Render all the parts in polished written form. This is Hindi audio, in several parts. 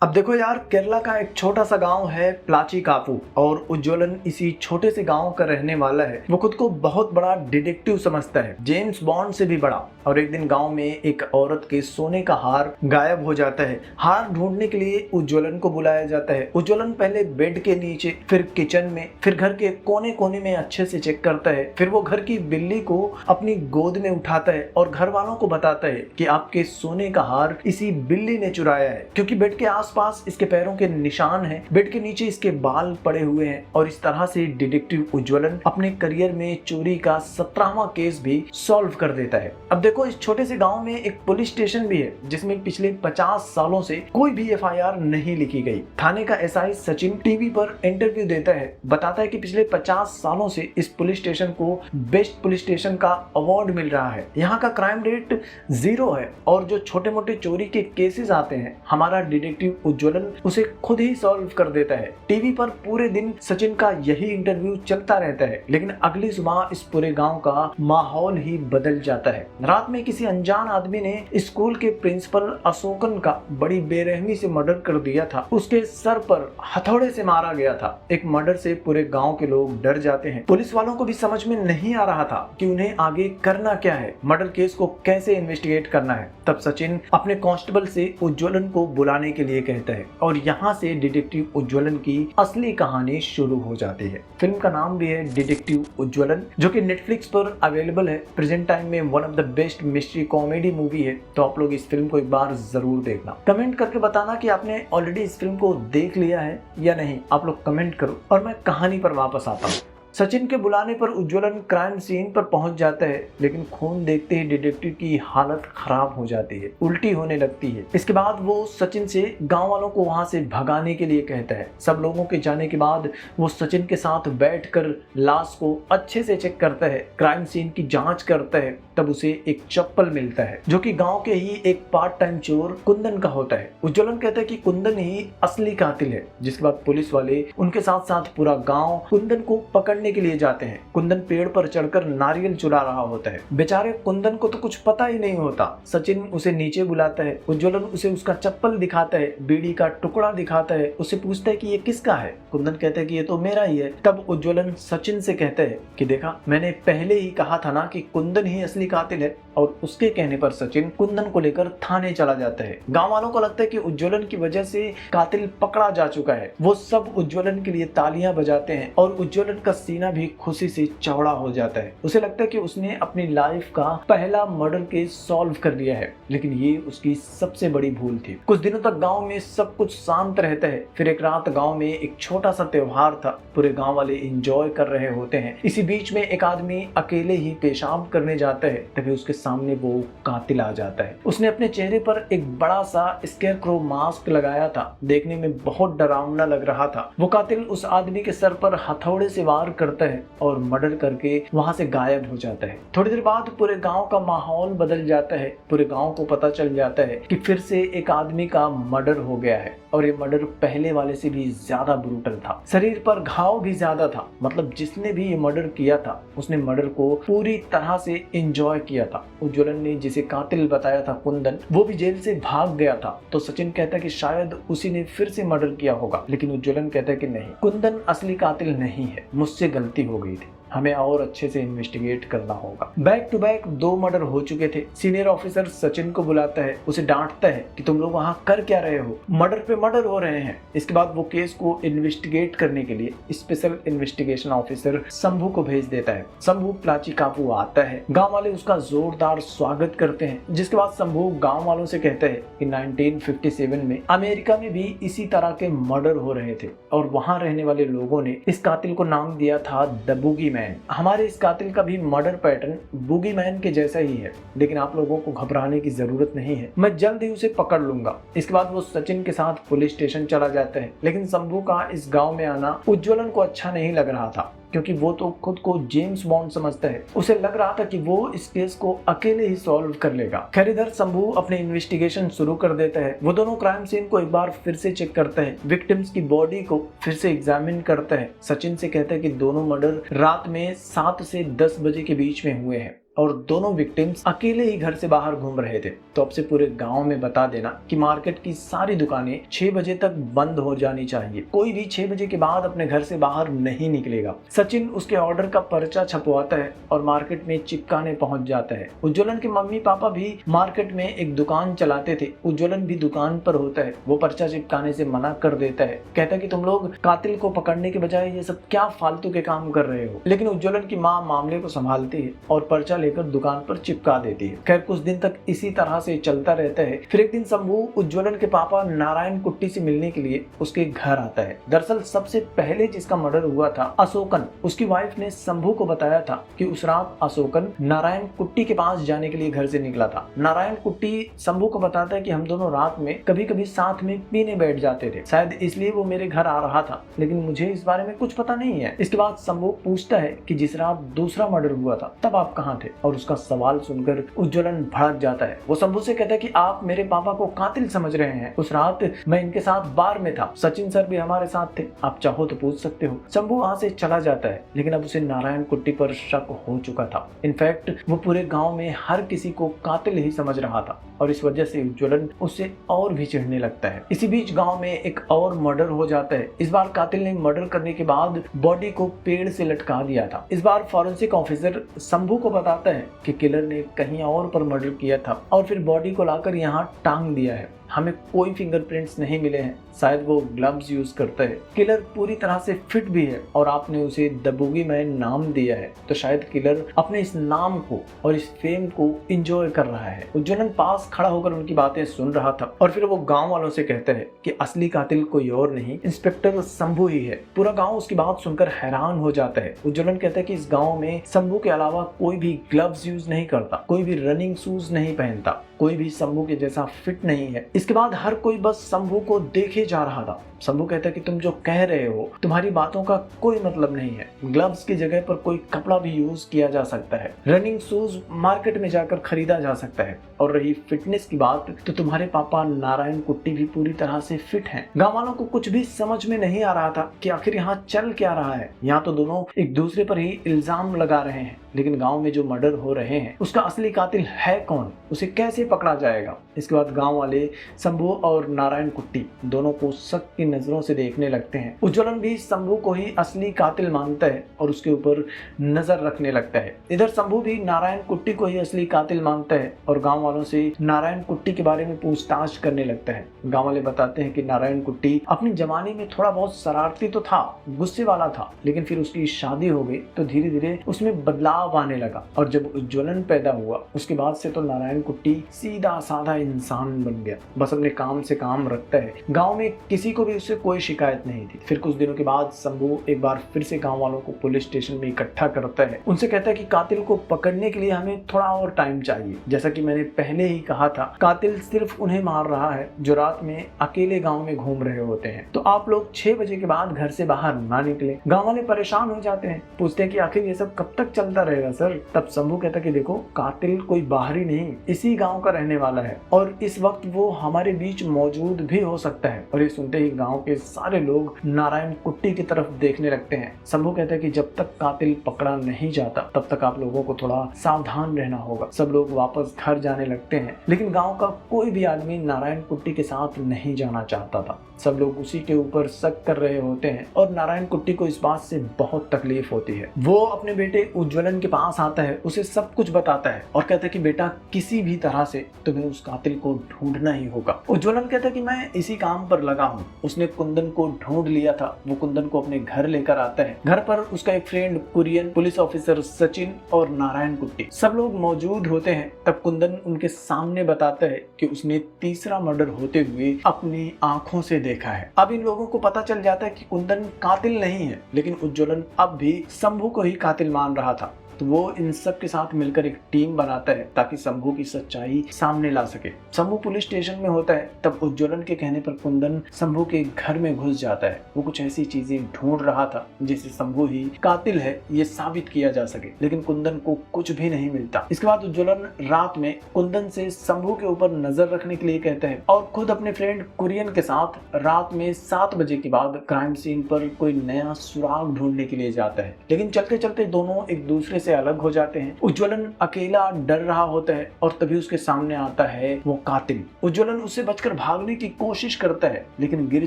अब देखो यार, केरला का एक छोटा सा गांव है प्लाचिकापू और उज्ज्वलन इसी छोटे से गांव का रहने वाला है। वो खुद को बहुत बड़ा डिटेक्टिव समझता है, जेम्स बॉन्ड से भी बड़ा। और एक दिन गांव में एक औरत के सोने का हार गायब हो जाता है। हार ढूंढने के लिए उज्ज्वलन को बुलाया जाता है। उज्ज्वलन पहले बेड के नीचे, फिर किचन में, फिर घर के कोने कोने में अच्छे से चेक करता है। फिर वो घर की बिल्ली को अपनी गोद में उठाता है और घर वालों को बताता है कि आपके सोने का हार इसी बिल्ली ने चुराया है, क्योंकि बेड के आसपास इसके पैरों के निशान हैं, बेड के नीचे इसके बाल पड़े हुए हैं। और इस तरह से डिटेक्टिव उज्ज्वलन अपने करियर में चोरी का 17वां केस भी सॉल्व कर देता है। अब देखो, इस छोटे से गांव में एक पुलिस स्टेशन भी है जिसमें पिछले 50 सालों से कोई भी एफआईआर नहीं लिखी गई। थाने का एसआई सचिन टीवी पर इंटरव्यू देता है, बताता है कि पिछले 50 सालों से इस पुलिस स्टेशन को बेस्ट पुलिस स्टेशन का अवार्ड मिल रहा है। यहाँ का क्राइम रेट 0 है और जो छोटे मोटे चोरी के केसेस आते हैं, हमारा डिटेक्टिव उज्ज्वलन उसे खुद ही सॉल्व कर देता है। टीवी पर पूरे दिन सचिन का यही इंटरव्यू चलता रहता है, लेकिन अगली सुबह इस पूरे गांव का माहौल ही बदल जाता है। रात में किसी अनजान आदमी ने स्कूल के प्रिंसिपल अशोकन का बड़ी बेरहमी से मर्डर कर दिया था। उसके सर पर हथौड़े से मारा गया था। एक मर्डर से पूरे गांव के लोग डर जाते हैं। पुलिस वालों को भी समझ में नहीं आ रहा था कि उन्हें आगे करना क्या है, मर्डर केस को कैसे इन्वेस्टिगेट करना है। तब सचिन अपने कांस्टेबल से उज्ज्वलन को बुलाने के लिए कहता है और यहाँ से डिटेक्टिव उज्ज्वलन की असली कहानी शुरू हो जाती है। फिल्म का नाम भी है डिटेक्टिव उज्ज्वलन, जो कि नेटफ्लिक्स पर अवेलेबल है। प्रेजेंट टाइम में one of the best mystery comedy movie है, तो आप लोग इस फिल्म को एक बार जरूर देखना। कमेंट करके बताना कि आपने ऑलरेडी इस फिल्म को देख लिया है या नहीं। आप लोग कमेंट करो और मैं कहानी पर वापस आता हूँ। सचिन के बुलाने पर उज्ज्वलन क्राइम सीन पर पहुंच जाता है, लेकिन खून देखते ही डिटेक्टिव की हालत खराब हो जाती है, उल्टी होने लगती है। इसके बाद वो सचिन से गांव वालों को वहां से भगाने के लिए कहता है। सब लोगों के जाने के बाद वो सचिन के साथ बैठकर लाश को अच्छे से चेक करता है, क्राइम सीन की जांच करता है। तब उसे एक चप्पल मिलता है जो कि गांव के ही एक पार्ट टाइम चोर कुंदन का होता है। उज्ज्वलन कहता है कि कुंदन ही असली कातिल है। जिसके बाद पुलिस वाले उनके साथ साथ पूरा गांव कुंदन को पकड़ने के लिए जाते हैं। कुंदन पेड़ पर चढ़कर नारियल चुरा रहा होता है। बेचारे कुंदन को तो कुछ पता ही नहीं होता। सचिन उसे नीचे बुलाता है। उज्ज्वलन उसे उसका चप्पल दिखाता है, बीड़ी का टुकड़ा दिखाता है, उससे पूछता है कि ये किसका है। कुंदन कहता है कि ये तो मेरा ही है। तब उज्ज्वलन सचिन से कहता है कि देखा, मैंने पहले ही कहा था ना कि कुंदन ही असली कातिल है। और उसके कहने पर सचिन कुंदन को लेकर थाने चला जाता है। गांव वालों को लगता है कि उज्ज्वलन की वजह से कातिल पकड़ा जा चुका है। वो सब उज्ज्वलन के लिए तालियां बजाते हैं और उज्ज्वलन का सीना भी खुशी से चौड़ा हो जाता है। उसे लगता है कि उसने अपनी लाइफ का पहला मर्डर केस सॉल्व कर लिया है, लेकिन ये उसकी सबसे बड़ी भूल थी। कुछ दिनों तक गांव में सब कुछ शांत रहता है। फिर एक रात गांव में एक छोटा सा त्योहार था। पूरे गांव वाले एंजॉय कर रहे होते हैं। इसी बीच में एक आदमी अकेले ही पेशाब करने जाता है, तभी उसके सामने वो कातिल आ जाता है। उसने अपने चेहरे पर एक बड़ा सा स्केयरक्रो मास्क लगाया था, देखने में बहुत डरावना लग रहा था। वो कातिल उस आदमी के सर पर हथौड़े से वार करता है और मर्डर करके वहां से गायब हो जाता है। थोड़ी देर बाद पूरे गांव का माहौल बदल जाता है। पूरे गांव को पता चल जाता है कि फिर से एक आदमी का मर्डर हो गया है और ये मर्डर पहले वाले से भी ज्यादा ब्रूटल था। शरीर पर घाव भी ज्यादा था। मतलब जिसने भी ये मर्डर किया था उसने मर्डर को पूरी तरह से एंजॉय किया था। उज्ज्वलन ने जिसे कातिल बताया था कुंदन, वो भी जेल से भाग गया था। तो सचिन कहता है कि शायद उसी ने फिर से मर्डर किया होगा, लेकिन उज्ज्वलन कहता है कि नहीं, कुंदन असली कातिल नहीं है, मुझसे गलती हो गई थी, हमें और अच्छे से इन्वेस्टिगेट करना होगा। बैक टू बैक 2 मर्डर हो चुके थे। सीनियर ऑफिसर सचिन को बुलाता है, उसे डांटता है कि तुम लोग वहां कर क्या रहे हो, मर्डर पे मर्डर हो रहे हैं। इसके बाद वो केस को इन्वेस्टिगेट करने के लिए स्पेशल इन्वेस्टिगेशन ऑफिसर शंभू को भेज देता है। शंभू प्लाचिकापू आता है। गांव वाले उसका जोरदार स्वागत करते हैं। जिसके बाद शंभू गांव वालों से कहता है कि 1957 में अमेरिका में भी इसी तरह के मर्डर हो रहे थे और वहां रहने वाले लोगों ने इस कातिल को नाम दिया था द बूगी। हमारे इस कातिल का भी मर्डर पैटर्न बूगी मैन के जैसा ही है, लेकिन आप लोगों को घबराने की जरूरत नहीं है, मैं जल्द ही उसे पकड़ लूंगा। इसके बाद वो सचिन के साथ पुलिस स्टेशन चला जाता है। लेकिन शंभू का इस गांव में आना उज्ज्वलन को अच्छा नहीं लग रहा था, क्योंकि वो तो खुद को जेम्स बॉन्ड समझता है। उसे लग रहा था कि वो इस केस को अकेले ही सॉल्व कर लेगा। खैर इधर शंभू अपने इन्वेस्टिगेशन शुरू कर देता है। वो दोनों क्राइम सीन को एक बार फिर से चेक करता है, विक्टिम्स की बॉडी को फिर से एग्जामिन करता है। सचिन से कहता है कि दोनों मर्डर रात में 7 से 10 बजे के बीच में हुए हैं और दोनों विक्टिम्स अकेले ही घर से बाहर घूम रहे थे। तो अब से पूरे गांव में बता देना कि मार्केट की सारी दुकानें 6 बजे तक बंद हो जानी चाहिए। कोई भी 6 बजे के बाद अपने घर से बाहर नहीं निकलेगा। सचिन उसके ऑर्डर का पर्चा छपवाता है और मार्केट में चिपकाने पहुंच जाता है। उज्ज्वलन के मम्मी पापा भी मार्केट में एक दुकान चलाते थे। उज्ज्वलन भी दुकान पर होता है। वो पर्चा चिपकाने से मना कर देता है, कहता है कि तुम लोग कातिल को पकड़ने के बजाय ये सब क्या फालतू के काम कर रहे हो। लेकिन उज्ज्वलन की माँ मामले को संभालती है और पर्चा लेकर दुकान पर चिपका देती है। खैर कुछ दिन तक इसी तरह से चलता रहता है। फिर एक दिन शंभू उज्ज्वलन के पापा नारायण कुट्टी से मिलने के लिए उसके घर आता है। दरअसल सबसे पहले जिसका मर्डर हुआ था अशोकन, उसकी वाइफ ने शंभू को बताया था कि उस रात अशोकन नारायण कुट्टी के पास जाने के लिए घर से निकला था। नारायण कुट्टी शंभू को बताता है कि हम दोनों रात में कभी कभी साथ में पीने बैठ जाते थे, शायद इसलिए वो मेरे घर आ रहा था, लेकिन मुझे इस बारे में कुछ पता नहीं है। इसके बाद शंभू पूछता है कि जिस रात दूसरा मर्डर हुआ था तब आप कहाँ थे, और उसका सवाल सुनकर उज्ज्वलन भड़क जाता है। वो शंभू से कहता है कि आप मेरे पापा को कातिल समझ रहे हैं। उस रात मैं इनके साथ बार में था, सचिन सर भी हमारे साथ थे, आप चाहो तो पूछ सकते हो। शंभू वहाँ से चला जाता है, लेकिन अब उसे नारायण कुट्टी पर शक हो चुका था। इनफैक्ट वो पूरे गांव में हर किसी को कातिल ही समझ रहा था और इस वजह से उज्ज्वलन उससे और भी चिढ़ने लगता है। इसी बीच गांव में एक और मर्डर हो जाता है। इस बार कातिल ने मर्डर करने के बाद बॉडी को पेड़ से लटका दिया था। इस बार फॉरेंसिक ऑफिसर शंभू को बताता है कि किलर ने कहीं और पर मर्डर किया था और फिर बॉडी को लाकर यहाँ टांग दिया है। हमें कोई फिंगरप्रिंट्स नहीं मिले हैं, शायद वो ग्लव्स यूज करता है। किलर पूरी तरह से फिट भी है और आपने उसे द बूगी मैन नाम दिया है, तो शायद किलर अपने इस नाम को और इस फेम को एंजॉय कर रहा है। उज्ज्वलन पास खड़ा होकर उनकी बातें सुन रहा था और फिर वो गांव वालों से कहता है कि असली कातिल कोई और नहीं, इंस्पेक्टर शंभू ही है। पूरा गांव उसकी बात सुनकर हैरान हो जाता है। उज्ज्वलन कहता है कि इस गांव में शंभू के अलावा कोई भी ग्लव्स यूज नहीं करता, कोई भी रनिंग शूज नहीं पहनता, कोई भी शंभू के जैसा फिट नहीं है। इसके बाद हर कोई बस शंभू को देखे जा रहा था। शंभू कहता है कि तुम जो कह रहे हो तुम्हारी बातों का कोई मतलब नहीं है। ग्लव्स की जगह पर कोई कपड़ा भी यूज किया जा सकता है, रनिंग शूज मार्केट में जाकर खरीदा जा सकता है, और रही फिटनेस की बात तो तुम्हारे पापा नारायण कुट्टी भी पूरी तरह से फिट हैं। गांव वालों को कुछ भी समझ में नहीं आ रहा था कि आखिर यहाँ चल क्या रहा है। यहाँ तो दोनों एक दूसरे पर ही इल्जाम लगा रहे हैं, लेकिन गांव में जो मर्डर हो रहे हैं उसका असली कातिल है कौन, उसे कैसे पकड़ा जाएगा। इसके बाद गांव वाले शंभू और नारायण कुट्टी दोनों को शक की नजरों से देखने लगते हैं। उज्ज्वलन भी शंभू को ही असली कातिल मानता है और उसके ऊपर नजर रखने लगता है। इधर शंभू भी नारायण कुट्टी को ही असली कातिल मानता है और गांव वालों से नारायण कुट्टी के बारे में पूछताछ करने लगता है। गांव वाले बताते हैं कि नारायण कुट्टी अपनी जवानी में थोड़ा बहुत शरारती तो था, गुस्से वाला था, लेकिन फिर उसकी शादी हो गई तो धीरे धीरे उसमें बदलाव आने लगा, और जब उज्ज्वलन पैदा हुआ उसके बाद से तो नारायण कुट्टी सीधा साधा इंसान बन गया, बस अपने काम से काम रखता है। गांव में किसी को भी उससे कोई शिकायत नहीं थी। फिर कुछ दिनों के बाद शंभू एक बार फिर से गांव वालों को पुलिस स्टेशन में इकट्ठा करता है। उनसे कहता है कि कातिल को पकड़ने के लिए हमें थोड़ा और टाइम चाहिए। जैसा कि मैंने पहले ही कहा था, कातिल सिर्फ उन्हें मार रहा है जो रात में अकेले गाँव में घूम रहे होते हैं, तो आप लोग 6 बजे के बाद घर से बाहर ना निकले। गाँव वाले परेशान हो जाते हैं, पूछते हैं कि आखिर ये सब कब तक चलता रहेगा सर। तब शंभू कहता कि देखो, कातिल कोई बाहरी नहीं, इसी गांव का रहने वाला है और इस वक्त वो हमारे बीच मौजूद भी हो सकता है। और ये सुनते ही गांव के सारे लोग नारायण कुट्टी की तरफ देखने लगते हैं। शंभू कहता है कि जब तक कातिल पकड़ा नहीं जाता तब तक आप लोगों को थोड़ा सावधान रहना होगा। सब लोग वापस घर जाने लगते हैं, लेकिन गांव का कोई भी आदमी नारायण कुट्टी के साथ नहीं जाना चाहता था। सब लोग उसी के ऊपर शक कर रहे होते हैं और नारायण कुट्टी को इस बात से बहुत तकलीफ होती है। वो अपने बेटे उज्ज्वलन के पास आता है, उसे सब कुछ बताता है और कहता है कि बेटा, किसी भी तरह से तुम्हें उस कातिल को ढूंढना ही होगा। उज्ज्वलन कहता है कि मैं इसी काम पर लगा हूँ। उसने कुंदन को ढूंढ लिया था। वो कुंदन को अपने घर लेकर आता है। घर पर उसका एक friend Kurian, police officer Sachin और नारायण कुट्टी सब लोग मौजूद होते हैं। तब कुंदन उनके सामने बताता है कि उसने तीसरा मर्डर होते हुए अपनी आंखों से देखा है। अब इन लोगों को पता चल जाता है कि कुंदन कातिल नहीं है, लेकिन उज्ज्वलन अब भी शंभू को ही कातिल मान रहा था। तो वो इन सब के साथ मिलकर एक टीम बनाता है ताकि शंभू की सच्चाई सामने ला सके। शंभू पुलिस स्टेशन में होता है, तब उज्ज्वलन के कहने पर कुंदन शंभू के घर में घुस जाता है। वो कुछ ऐसी चीजें ढूंढ रहा था जिससे शंभू ही कातिल है ये साबित किया जा सके, लेकिन कुंदन को कुछ भी नहीं मिलता। इसके बाद उज्ज्वलन रात में कुंदन से शंभू के ऊपर नजर रखने के लिए कहते हैं और खुद अपने फ्रेंड कुरियन के साथ रात में 7 बजे के बाद क्राइम सीन पर कोई नया सुराग ढूंढने के लिए जाता है। लेकिन चलते चलते दोनों एक दूसरे से अलग हो जाते हैं। उज्ज्वलन अकेला डर रहा होता है और तभी उसके सामने आता है वो कातिल। उज्ज्वलन उससे बचकर भागने की कोशिश करता है लेकिन गिर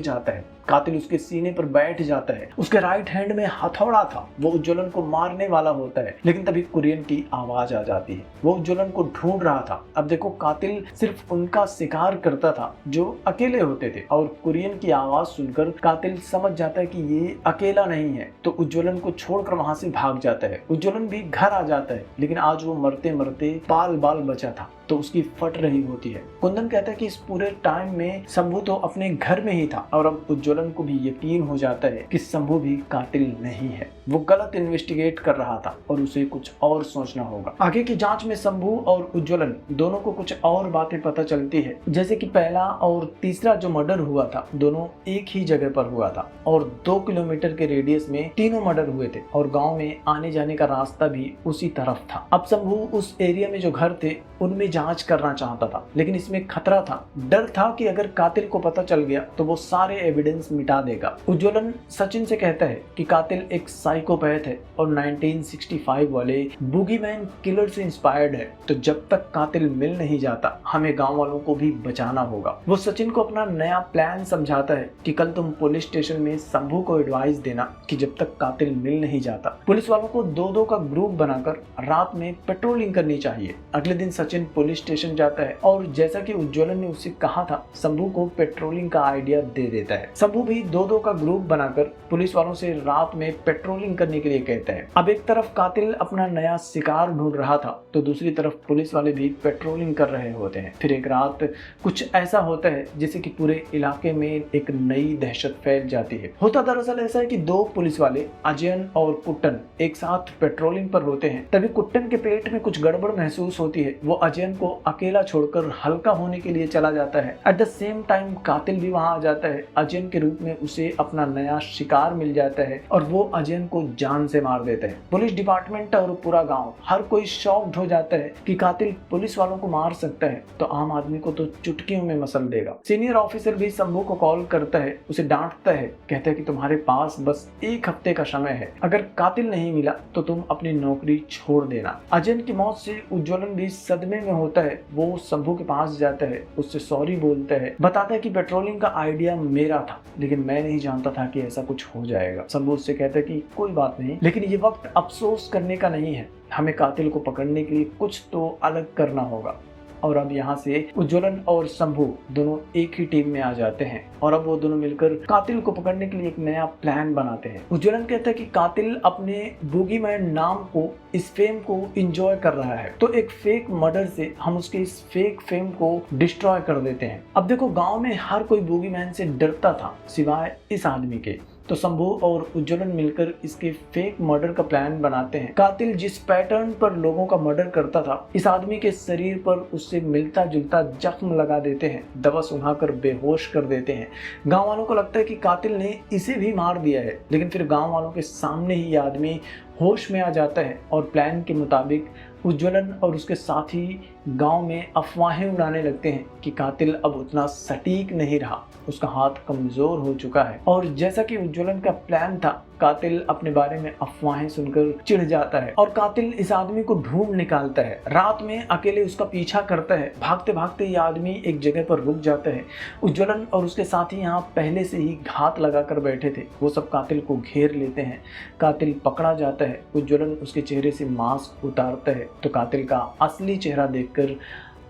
जाता है। कातिल उसके सीने पर बैठ जाता है। उसके राइट हैंड में हथौड़ा था। वो उज्ज्वलन को मारने वाला होता है लेकिन तभी कुरियन की आवाज आ जाती है। वो उज्ज्वलन को ढूंढ रहा था। अब देखो, कातिल सिर्फ उनका शिकार करता था जो अकेले होते थे और कुरियन की आवाज सुनकर कातिल समझ जाता है कि ये अकेला नहीं है, तो उज्ज्वलन को छोड़कर वहां से भाग जाता है। उज्ज्वलन भी घर आ जाता है लेकिन आज वो मरते मरते बाल बाल बचा था तो उसकी फट रही होती है। कुंदन कहता है कि इस पूरे टाइम में शंभू तो अपने घर में ही था और अब उज्ज्वलन को भी यकीन हो जाता है कि शंभू भी कातिल नहीं है। वो गलत इन्वेस्टिगेट कर रहा था और उसे कुछ और सोचना होगा। आगे की जांच में शंभू और उज्ज्वलन दोनों को कुछ और बातें पता चलती है, जैसे कि पहला और तीसरा जो मर्डर हुआ था दोनों एक ही जगह पर हुआ था और 2 किलोमीटर के रेडियस में तीनों मर्डर हुए थे और गाँव में आने जाने का रास्ता भी उसी तरफ था। अब शंभू उस एरिया में जो घर थे उनमें जांच करना चाहता था लेकिन इसमें खतरा था। डर था कि अगर कातिल को पता चल गया तो वो सारे एविडेंस मिटा देगा। उज्ज्वलन सचिन से कहता है कि कातिल एक साइकोपैथ है और 1965 वाले बूगीमैन किलर से इंस्पायर्ड है, तो जब तक कातिल मिल नहीं जाता हमें गांव वालों को भी बचाना होगा। वो सचिन को अपना नया प्लान समझाता है कि कल तुम पुलिस स्टेशन में शंभू को एडवाइस देना कि जब तक कातिल मिल नहीं जाता पुलिस वालों को 2-2 का ग्रुप बनाकर रात में पेट्रोलिंग करनी चाहिए। अगले दिन सचिन पुलिस स्टेशन जाता है और जैसा कि उज्ज्वलन ने उससे कहा था शंभू को पेट्रोलिंग का आइडिया दे देता है। शंभू भी 2-2 का ग्रुप बनाकर पुलिस वालों से रात में पेट्रोलिंग करने के लिए कहता है। अब एक तरफ कातिल अपना नया शिकार ढूंढ रहा था तो दूसरी तरफ पुलिस वाले भी पेट्रोलिंग कर रहे होते हैं। फिर एक रात कुछ ऐसा होता है जैसे कि पूरे इलाके में एक नई दहशत फैल जाती है। होता दरअसल ऐसा है कि 2 पुलिस वाले अजयन और कुट्टन एक साथ पेट्रोलिंग पर होते हैं। तभी कुट्टन के पेट में कुछ गड़बड़ महसूस होती है। वो अजयन को अकेला छोड़कर हल्का होने के लिए चला जाता है। एट द सेम टाइम कातिल भी वहां आ जाता है। अजयन के रूप में उसे अपना नया शिकार मिल जाता है और वो अजयन को जान से मार देता है। पुलिस डिपार्टमेंट और पूरा गांव हर कोई शॉक्ड हो जाता है कि कातिल पुलिस वालों को मार सकता है तो आम आदमी को तो चुटकियों में मसल देगा। सीनियर ऑफिसर भी शंभू को कॉल करता है, उसे डांटता है, कहता है कि तुम्हारे पास बस 1 हफ्ते का समय है, अगर कातिल नहीं मिला तो तुम अपनी नौकरी छोड़ देना। अजयन की मौत से उज्ज्वलन भी सदमे में होता है। वो शंभू के पास जाता है, उससे सॉरी बोलता है, बताता है कि पेट्रोलिंग का आइडिया मेरा था लेकिन मैं नहीं जानता था कि ऐसा कुछ हो जाएगा। शंभू उससे कहता है कि कोई बात नहीं, लेकिन ये वक्त अफसोस करने का नहीं है, हमें कातिल को पकड़ने के लिए कुछ तो अलग करना होगा। और अब यहाँ से उज्ज्वलन और शंभू दोनों एक ही टीम में आ जाते हैं और अब वो दोनों मिलकर कातिल को पकड़ने के लिए एक नया प्लान बनाते हैं। उज्ज्वलन कहता है कि कातिल अपने बूगीमैन नाम को, इस फेम को एंजॉय कर रहा है, तो एक फेक मर्डर से हम उसके इस फेक फेम को डिस्ट्रॉय कर देते हैं। अब देखो, गांव में हर कोई बूगीमैन से डरता था सिवाय इस आदमी के, तो शंभू और उज्ज्वलन मिलकर इसके फेक मर्डर का प्लान बनाते हैं। कातिल जिस पैटर्न पर लोगों का मर्डर करता था इस आदमी के शरीर पर उससे मिलता जुलता जख्म लगा देते हैं, दवा सुंघाकर बेहोश कर देते हैं। गांव वालों को लगता है कि कातिल ने इसे भी मार दिया है, लेकिन फिर गांव वालों के सामने ही आदमी होश में आ जाता है और प्लान के मुताबिक उज्ज्वलन और उसके साथी गांव में अफवाहें उड़ाने लगते हैं कि कातिल अब उतना सटीक नहीं रहा, उसका हाथ कमजोर हो चुका है। और जैसा कि उज्ज्वलन का प्लान था, कातिल अपने बारे में अफवाहें सुनकर चिढ़ जाता है और कातिल इस आदमी को ढूंढ निकालता है। रात में अकेले उसका पीछा करता है। भागते भागते ये आदमी एक जगह पर रुक जाता है। उज्ज्वलन और उसके साथी यहाँ पहले से ही घात लगाकर बैठे थे। वो सब कातिल को घेर लेते हैं। कातिल पकड़ा जाता है। उज्ज्वलन उसके चेहरे से मास्क उतारता है तो कातिल का असली चेहरा देखकर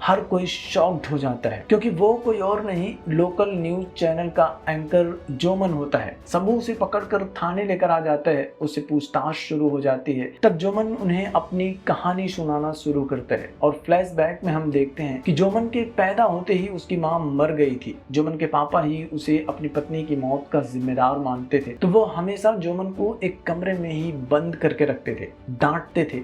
हर कोई शॉक्ड हो जाता है, क्योंकि वो कोई और नहीं, लोकल न्यूज चैनल का एंकर जोमन होता है। शंभू उसे पकड़कर थाने लेकर आ जाता है। उससे पूछताछ शुरू हो जाती है। तब जोमन उन्हें अपनी कहानी सुनाना शुरू करता है और फ्लैशबैक में हम देखते हैं कि जोमन के पैदा होते ही उसकी मां मर गई थी। जोमन के पापा ही उसे अपनी पत्नी की मौत का जिम्मेदार मानते थे, तो वो हमेशा जोमन को एक कमरे में ही बंद करके रखते थे, डांटते थे,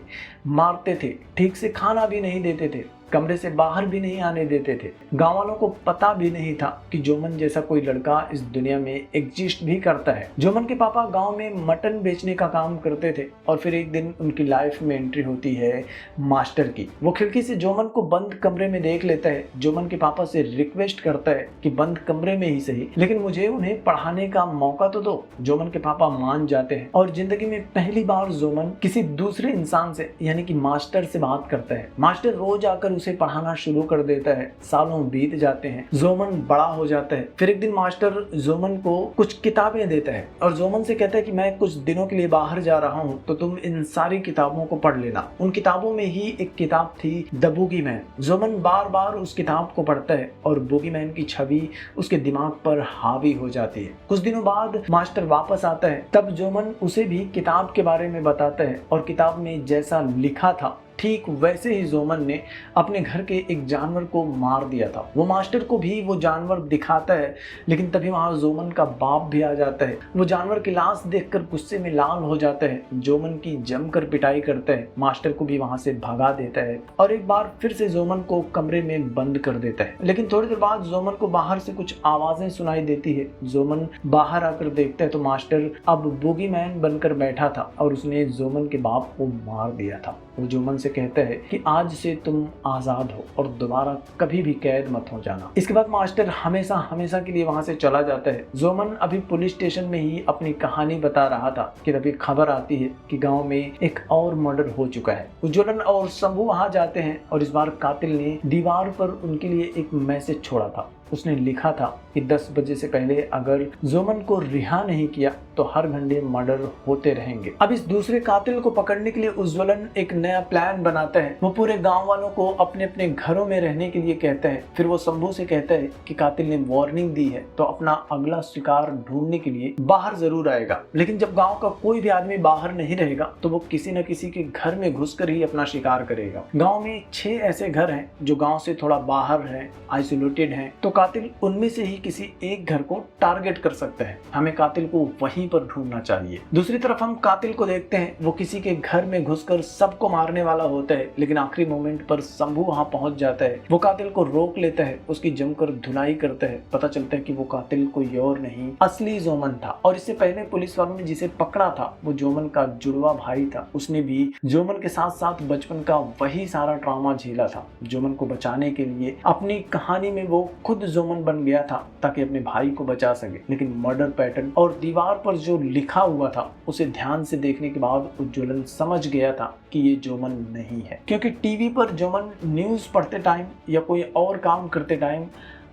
मारते थे, ठीक से खाना भी नहीं देते थे। कमरे से बाहर भी नहीं आने देते थे। गांव वालों को पता भी नहीं था कि जोमन जैसा कोई लड़का इस दुनिया में एग्जिस्ट भी करता है। जोमन के पापा गांव में मटन बेचने का काम करते थे और फिर एक दिन उनकी लाइफ में एंट्री होती है मास्टर की। वो खिड़की से जोमन को बंद कमरे में देख लेता है। जोमन के पापा से रिक्वेस्ट करता है कि बंद कमरे में ही सही, लेकिन मुझे उन्हें पढ़ाने का मौका तो दो। जोमन के पापा मान जाते हैं और जिंदगी में पहली बार जोमन किसी दूसरे इंसान से यानी कि मास्टर से बात करता है। मास्टर रोज आकर उसे पढ़ाना शुरू कर देता है। सालों बीत जाते हैं, जोमन बड़ा हो जाता है। फिर एक दिन मास्टर जोमन को कुछ किताबें देता है और जोमन से कहता है कि मैं कुछ दिनों के लिए बाहर जा रहा हूँ, तो तुम इन सारी किताबों को पढ़ लेना। उन किताबों में ही एक किताब थी द बूगी मैन। जोमन बार बार उस किताब को पढ़ता है और बूगी मैन की छवि उसके दिमाग पर हावी हो जाती है। कुछ दिनों बाद मास्टर वापस आता है, तब जोमन उसे भी किताब के बारे में बताता है और किताब में जैसा लिखा था ठीक वैसे ही जोमन ने अपने घर के एक जानवर को मार दिया था। वो मास्टर को भी वो जानवर दिखाता है, लेकिन तभी वहां जोमन का बाप भी आ जाता है। वो जानवर की लाश देखकर गुस्से में लाल हो जाता है। जोमन की जमकर पिटाई करता है, मास्टर को भी वहां से भगा देता है और एक बार फिर से जोमन को कमरे में बंद कर देता है। लेकिन थोड़ी देर बाद जोमन को बाहर से कुछ आवाजें सुनाई देती है। जोमन बाहर आकर देखता है तो मास्टर अब बूगी मैन बनकर बैठा था और उसने जोमन के बाप को मार दिया था। वो जोमन से कहता है कि आज से तुम आजाद हो और दोबारा कभी भी कैद मत हो जाना। इसके बाद मास्टर हमेशा हमेशा के लिए वहां से चला जाता है। जोमन अभी पुलिस स्टेशन में ही अपनी कहानी बता रहा था कि तभी खबर आती है कि गांव में एक और मर्डर हो चुका है। उज्ज्वलन और शंभू वहां जाते हैं और इस बार कातिल ने दीवार पर उनके लिए एक मैसेज छोड़ा था। उसने लिखा था कि 10 बजे से पहले अगर जोमन को रिहा नहीं किया तो हर घंटे मर्डर होते रहेंगे। अब इस दूसरे कातिल को पकड़ने के लिए उज्ज्वलन एक नया प्लान बनाता है। वो पूरे गांव वालों को अपने अपने घरों में रहने के लिए कहता है। फिर वो शंभू से कहता है कि कातिल ने वार्निंग दी है तो अपना अगला शिकार ढूंढने के लिए बाहर जरूर आएगा, लेकिन जब गाँव का कोई भी आदमी बाहर नहीं रहेगा तो वो किसी न किसी के घर में घुसकर ही अपना शिकार करेगा। गाँव में 6 ऐसे घर हैं जो गाँव से थोड़ा बाहर है, आइसोलेटेड है, तो कातिल उनमें से ही किसी एक घर को टारगेट कर सकता है। हमें कातिल को वहीं पर ढूंढना चाहिए। दूसरी तरफ हम कातिल को देखते हैं, वो किसी के घर में घुसकर सबको मारने वाला होता है, लेकिन आखिरी मोमेंट पर शंभू वहां पहुंच जाता है। वो कातिल को रोक लेता है, उसकी जमकर धुलाई करता है। पता चलता है कि वो कातिल कोई और नहीं, असली जोमन था। और इससे पहले पुलिस वालों ने जिसे पकड़ा था वो जोमन का जुड़वा भाई था। उसने भी जोमन के साथ साथ बचपन का वही सारा ट्रॉमा झेला था। जोमन को बचाने के लिए अपनी कहानी में वो खुद जोमन बन गया था ताकि अपने भाई को बचा सके, लेकिन मर्डर पैटर्न और दीवार पर जो लिखा हुआ था उसे ध्यान से देखने के बाद उज्ज्वलन समझ गया था कि ये जोमन नहीं है, क्योंकि टीवी पर जोमन न्यूज पढ़ते टाइम या कोई और काम करते टाइम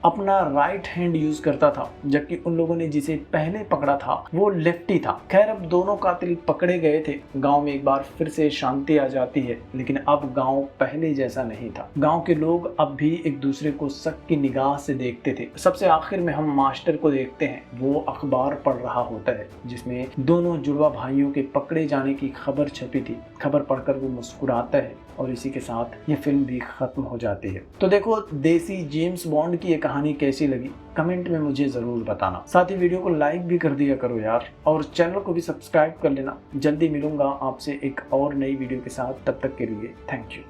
अपना राइट हैंड यूज करता था, जबकि उन लोगों ने जिसे पहले पकड़ा था वो लेफ्टी था। खैर अब दोनों कातिल पकड़े गए थे। गांव में एक बार फिर से शांति आ जाती है, लेकिन अब गांव पहले जैसा नहीं था। गांव के लोग अब भी एक दूसरे को शक की निगाह से देखते थे। सबसे आखिर में हम मास्टर को देखते हैं। वो अखबार पढ़ रहा होता है जिसमें दोनों जुड़वा भाइयों के पकड़े जाने की खबर छपी थी। खबर पढ़कर वो मुस्कुराता है और इसी के साथ ये फिल्म भी खत्म हो जाती है। तो देखो देसी जेम्स बॉन्ड की ये कहानी कैसी लगी कमेंट में मुझे जरूर बताना। साथ ही वीडियो को लाइक भी कर दिया करो यार, और चैनल को भी सब्सक्राइब कर लेना। जल्दी मिलूंगा आपसे एक और नई वीडियो के साथ, तब तक के लिए थैंक यू।